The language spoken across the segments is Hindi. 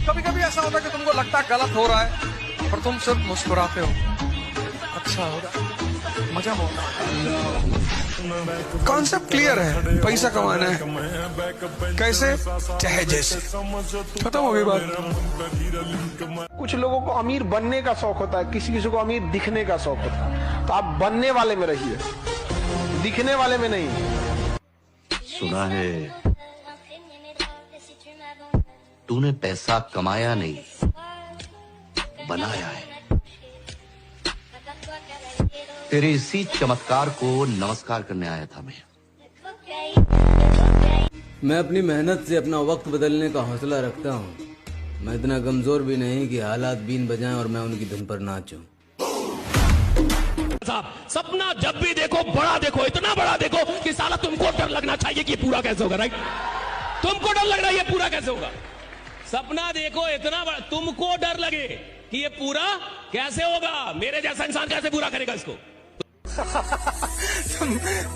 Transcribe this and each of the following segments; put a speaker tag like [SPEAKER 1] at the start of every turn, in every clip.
[SPEAKER 1] कभी कभी ऐसा होता है कि तुमको लगता है गलत हो रहा है पर तुम सिर्फ मुस्कुराते हो। अच्छा होगा, मजा होगा। कॉन्सेप्ट क्लियर है, पैसा कमाना है, कैसे चाहे जैसे, खत्म हो गई बात।
[SPEAKER 2] कुछ लोगों को अमीर बनने का शौक होता है, किसी किसी को अमीर दिखने का शौक होता है। तो आप बनने वाले में रहिए, दिखने वाले में नहीं।
[SPEAKER 3] सुना है तूने पैसा कमाया नहीं, बनाया है। तेरे इसी चमत्कार को नमस्कार करने आया था
[SPEAKER 4] मैं अपनी मेहनत से अपना वक्त बदलने का हौसला रखता हूँ। मैं इतना कमजोर भी नहीं कि हालात बीन बजाएं और मैं उनकी धुन पर नाचूं।
[SPEAKER 5] सपना जब भी देखो बड़ा देखो, इतना बड़ा देखो कि साला तुमको डर लगना चाहिए कि ये पूरा कैसे होगा। राइट, तुमको डर लग रहा है ये पूरा कैसे होगा। सपना देखो इतना बड़ा, तुमको डर लगे कि ये पूरा कैसे होगा। मेरे जैसा इंसान कैसे पूरा करेगा इसको।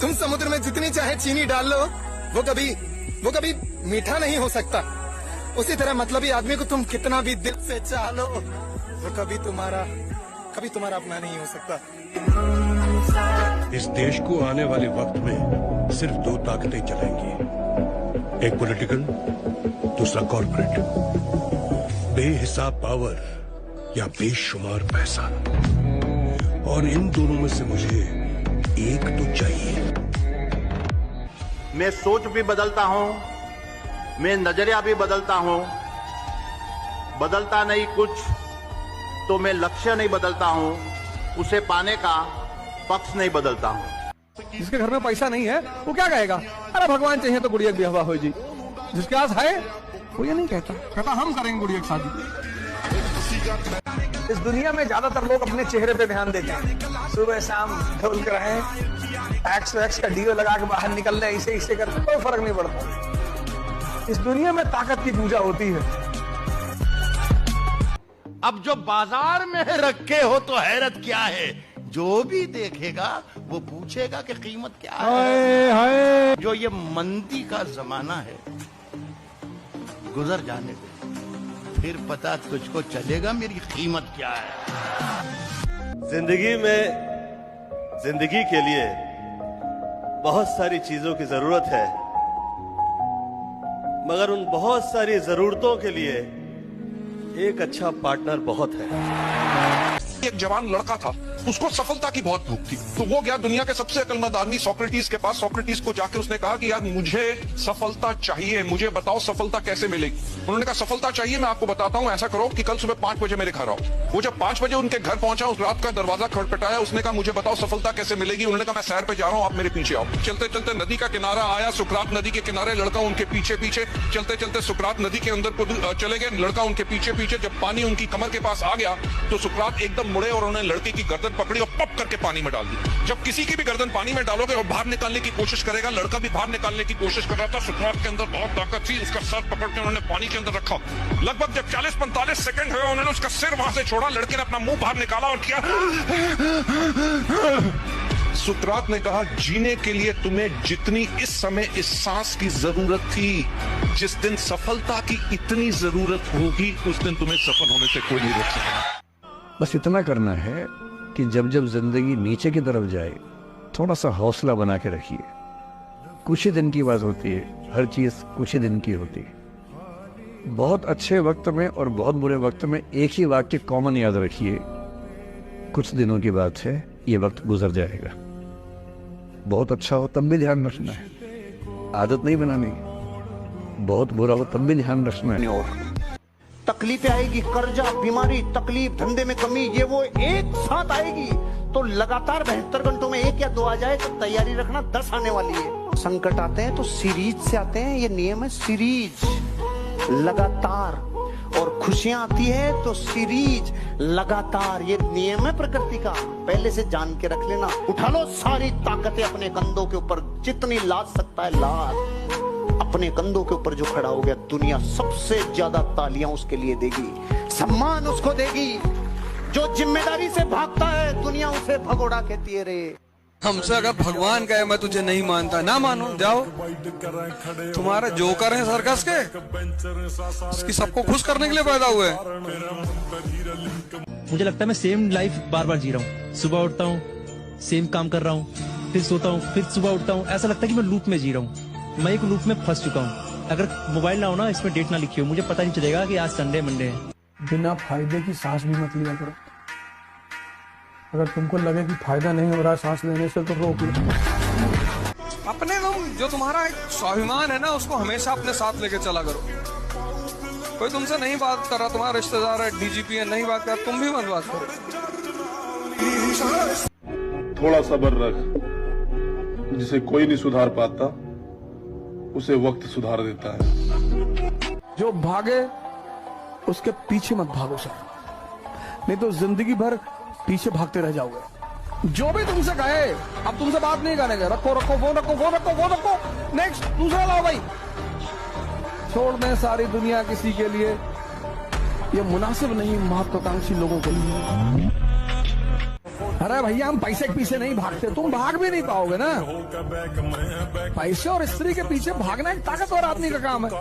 [SPEAKER 6] तुम समुद्र में जितनी चाहे चीनी डाल लो, वो कभी मीठा नहीं हो सकता। उसी तरह मतलबी आदमी को तुम कितना भी दिल से चाह लो, वो कभी तुम्हारा अपना नहीं हो सकता।
[SPEAKER 7] इस देश को आने वाले वक्त में सिर्फ दो ताकतें चलेंगी, एक पॉलिटिकल, दूसरा कॉर्पोरेट। बेहिसाब पावर या बेशुमार पैसा, और इन दोनों में से मुझे एक तो चाहिए।
[SPEAKER 8] मैं सोच भी बदलता हूं, मैं नजरिया भी बदलता हूं। बदलता नहीं कुछ तो मैं लक्ष्य नहीं बदलता हूं, उसे पाने का पक्ष नहीं बदलता हूं।
[SPEAKER 1] जिसके घर में पैसा नहीं है वो क्या कहेगा, अरे भगवान चाहिए तो गुड़िया की हवा हो जी। जिसके पास है वो ये नहीं कहता हम करेंगे गुड़िया की शादी। इस दुनिया में ज्यादातर लोग अपने चेहरे पे ध्यान देते हैं। सुबह शाम ढोल कर रहे, एक्स का डीओ लगा के बाहर निकल रहे, इसे करते कोई फर्क नहीं पड़ता। इस दुनिया में ताकत की पूजा होती है।
[SPEAKER 3] अब जो बाजार में रखे हो तो हैरत क्या है, जो भी देखेगा वो पूछेगा कि कीमत क्या है। जो ये मंदी का जमाना है गुजर जाने दे, फिर पता तुझको चलेगा मेरी कीमत क्या है।
[SPEAKER 9] जिंदगी में जिंदगी के लिए बहुत सारी चीजों की जरूरत है, मगर उन बहुत सारी जरूरतों के लिए एक अच्छा पार्टनर बहुत है।
[SPEAKER 10] एक जवान लड़का था, उसको सफलता की बहुत भूख थी, तो वो गया दुनिया के सबसे अक्लमंद आदमी सोक्रेटिस के पास। सोक्रेटिस को जाके उसने कहा कि यार मुझे सफलता चाहिए, मुझे बताओ सफलता कैसे मिलेगी। उन्होंने कहा सफलता चाहिए, मैं आपको बताता हूँ, ऐसा करो कि कल सुबह 5 बजे मेरे घर आओ। वो जब 5 बजे उनके घर पहुंचा, उस रात का दरवाजा खटखटाया, उसने कहा मुझे बताओ सफलता कैसे मिलेगी। उन्होंने कहा मैं सैर पे जा रहा हूँ, आप मेरे पीछे आओ। चलते चलते नदी का किनारा आया, सुकरात नदी के किनारे, लड़का उनके पीछे पीछे चलते चलते सुकरात नदी के अंदर चले गए, लड़का उनके पीछे पीछे। जब पानी उनकी कमर के पास आ गया तो सुकरात एकदम मुड़े और उन्होंने लड़के की गर्दन पकड़ी और पप करके पानी में डाल दी। जब किसी की भी गर्दन पानी में डालोगे और बाहर निकालने की कोशिश करेगा, लड़का भी बाहर निकालने की कोशिश कर रहा था। सुकरात के अंदर बहुत ताकत थी, उसका सर पकड़ के उन्होंने पानी के अंदर रखा। लगभग जब 40-45 सेकंड हुए, उन्होंने उसका सिर वहां से छोड़ा, लड़के ने अपना मुंह बाहर निकाला और किया। सुकरात ने कहा जीने के लिए तुम्हें जितनी इस समय इस सांस की जरूरत थी, जिस दिन सफलता की इतनी जरूरत होगी उस दिन तुम्हें सफल होने से कोई नहीं रोक सकता।
[SPEAKER 11] बस इतना करना है कि जब जब जिंदगी नीचे की तरफ जाए, थोड़ा सा हौसला बना के रखिए। कुछ ही दिन की बात होती है, हर चीज कुछ ही दिन की होती है। बहुत अच्छे वक्त में और बहुत बुरे वक्त में एक ही वाक्य कॉमन याद रखिए, कुछ दिनों की बात है, ये वक्त गुजर जाएगा। बहुत अच्छा हो तब भी ध्यान रखना है, आदत नहीं बनानी। बहुत बुरा हो तब भी ध्यान रखना है। और
[SPEAKER 8] तकलीफें आएगी, कर्जा, बीमारी, तकलीफ, धंधे में कमी, ये वो एक साथ आएगी। तो लगातार 72 घंटों में 1 या 2 आ जाए तो तैयारी रखना 10 आने वाली है। संकट आते हैं तो सीरीज से आते हैं, ये नियम है सीरीज, लगातार। और खुशियां आती है तो सीरीज, लगातार, ये नियम है प्रकृति का। पहले से जान के रख लेना। उठा लो सारी ताकतें अपने कंधों के ऊपर, जितनी लाद सकता है लाद। अपने कंधों के ऊपर जो खड़ा हो गया, दुनिया सबसे ज्यादा तालियां उसके लिए देगी, सम्मान उसको देगी। जो जिम्मेदारी से भागता है, दुनिया उसे भगोड़ा कहती है रे।
[SPEAKER 1] हमसे अगर भगवान कहे मैं तुझे नहीं मानता, ना मानो, जाओ। तुम्हारे जोकर हैं सर्कस के, इसकी सबको खुश करने के लिए पैदा हुए।
[SPEAKER 12] मुझे लगता है मैं सेम लाइफ बार बार जी रहा हूँ। सुबह उठता हूँ, सेम काम कर रहा हूँ, फिर सोता हूँ, फिर सुबह उठता हूँ। ऐसा लगता है कि मैं लूप में जी रहा हूँ। मैं एक लूप में फंस चुका हूँ। अगर मोबाइल ना हो ना, इसमें डेट ना लिखी हो, मुझे पता नहीं चलेगा कि आज संडे मंडे है।
[SPEAKER 1] बिना फायदे की सांस भी मत लिया करो। अगर तुमको लगे कि फायदा नहीं हो रहा सांस लेने से तो रोक लो। अपने जो तुम्हारा एक स्वाभिमान है ना, उसको हमेशा अपने साथ लेके चला करो। कोई तुमसे नहीं बात कर रहा, तुम्हारा रिश्तेदार है, डीजीपी है, नहीं बात कर, तुम भी मत बात करो।
[SPEAKER 13] थोड़ा सब्र रख, जिसे कोई नहीं सुधार पाता उसे वक्त सुधार देता है।
[SPEAKER 1] जो भागे उसके पीछे मत भागो सर, नहीं तो जिंदगी भर पीछे भागते रह जाओगे। जो भी तुमसे कहे, अब तुमसे बात नहीं करेंगे, रखो रखो वो रखो वो रखो वो रखो, नेक्स्ट दूसरा लाओ भाई। छोड़ दें सारी दुनिया किसी के लिए, ये मुनासिब नहीं महत्वाकांक्षी लोगों के लिए। अरे भैया हम पैसे के पीछे नहीं भागते, तुम भाग भी नहीं पाओगे ना। पैसे और स्त्री के पीछे भागना एक ताकतवर आदमी का काम है।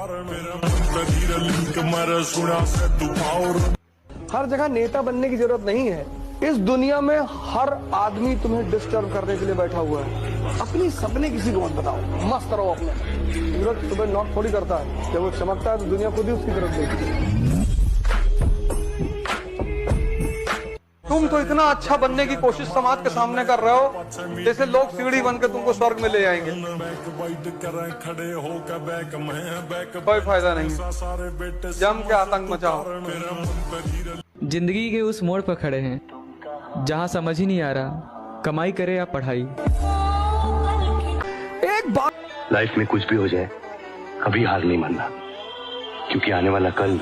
[SPEAKER 1] हर जगह नेता बनने की जरूरत नहीं है। इस दुनिया में हर आदमी तुम्हें डिस्टर्ब करने के लिए बैठा हुआ है। अपनी सपने किसी को मत बताओ, मस्त रहो अपने। सूरज सुबह नॉक थोड़ी करता है, जब वो चमकता है तो दुनिया खुद ही उसकी तरफ देखती है। तुम तो इतना अच्छा बनने की कोशिश समाज के सामने कर रहे हो, जैसे लोग सीढ़ी बन के तुमको स्वर्ग में ले जाएंगे। कोई फायदा नहीं, जम के आतंक मचाओ।
[SPEAKER 14] जिंदगी के उस मोड़ पर खड़े हैं जहां समझ ही नहीं आ रहा कमाई करे या पढ़ाई।
[SPEAKER 1] एक बात,
[SPEAKER 15] लाइफ में कुछ भी हो जाए कभी हार नहीं मानना, क्योंकि आने वाला कल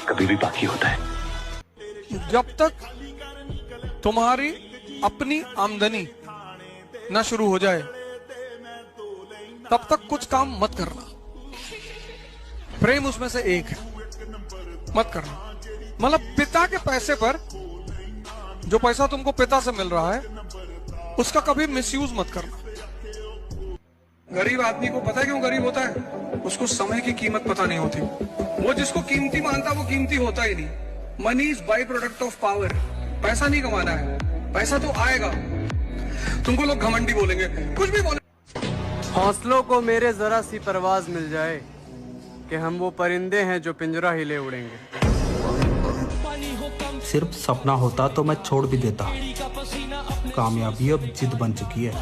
[SPEAKER 15] कभी भी बाकी होता है।
[SPEAKER 1] जब तक तुम्हारी अपनी आमदनी ना शुरू हो जाए तब तक कुछ काम मत करना। प्रेम उसमें से एक है, मत करना। मतलब पिता के पैसे पर, जो पैसा तुमको पिता से मिल रहा है, उसका कभी मिसयूज मत करना। गरीब आदमी को पता है क्यों गरीब होता है? उसको समय की कीमत पता नहीं होती। वो जिसको कीमती मानता वो कीमती होता ही नहीं। Money is by product of power. पैसा नहीं कमाना है, पैसा तो आएगा। तुमको लोग घमंडी बोलेंगे, कुछ भी बोले।
[SPEAKER 16] हौसलों को मेरे जरा सी परवाज मिल जाए कि हम वो परिंदे हैं जो पिंजरा ही ले उड़ेंगे।
[SPEAKER 17] सिर्फ सपना होता तो मैं छोड़ भी देता। कामयाबी अब जिद बन चुकी है,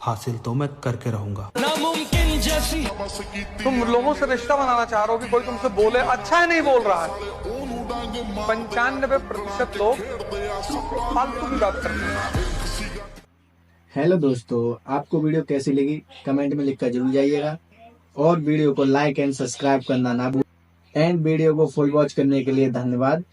[SPEAKER 17] हासिल तो मैं करके रहूंगा।
[SPEAKER 1] तुम लोगों से रिश्ता बनाना चाह रहे हो कि कोई तुमसे बोले अच्छा है नहीं बोल रहा है। 95% लोग फालतू की बात करते हैं।
[SPEAKER 18] हेलो दोस्तों, आपको वीडियो कैसी लगी कमेंट में लिखकर जरूर जाइएगा, और वीडियो को लाइक एंड सब्सक्राइब करना ना भूलें। एंड वीडियो को फुल वॉच करने के लिए धन्यवाद।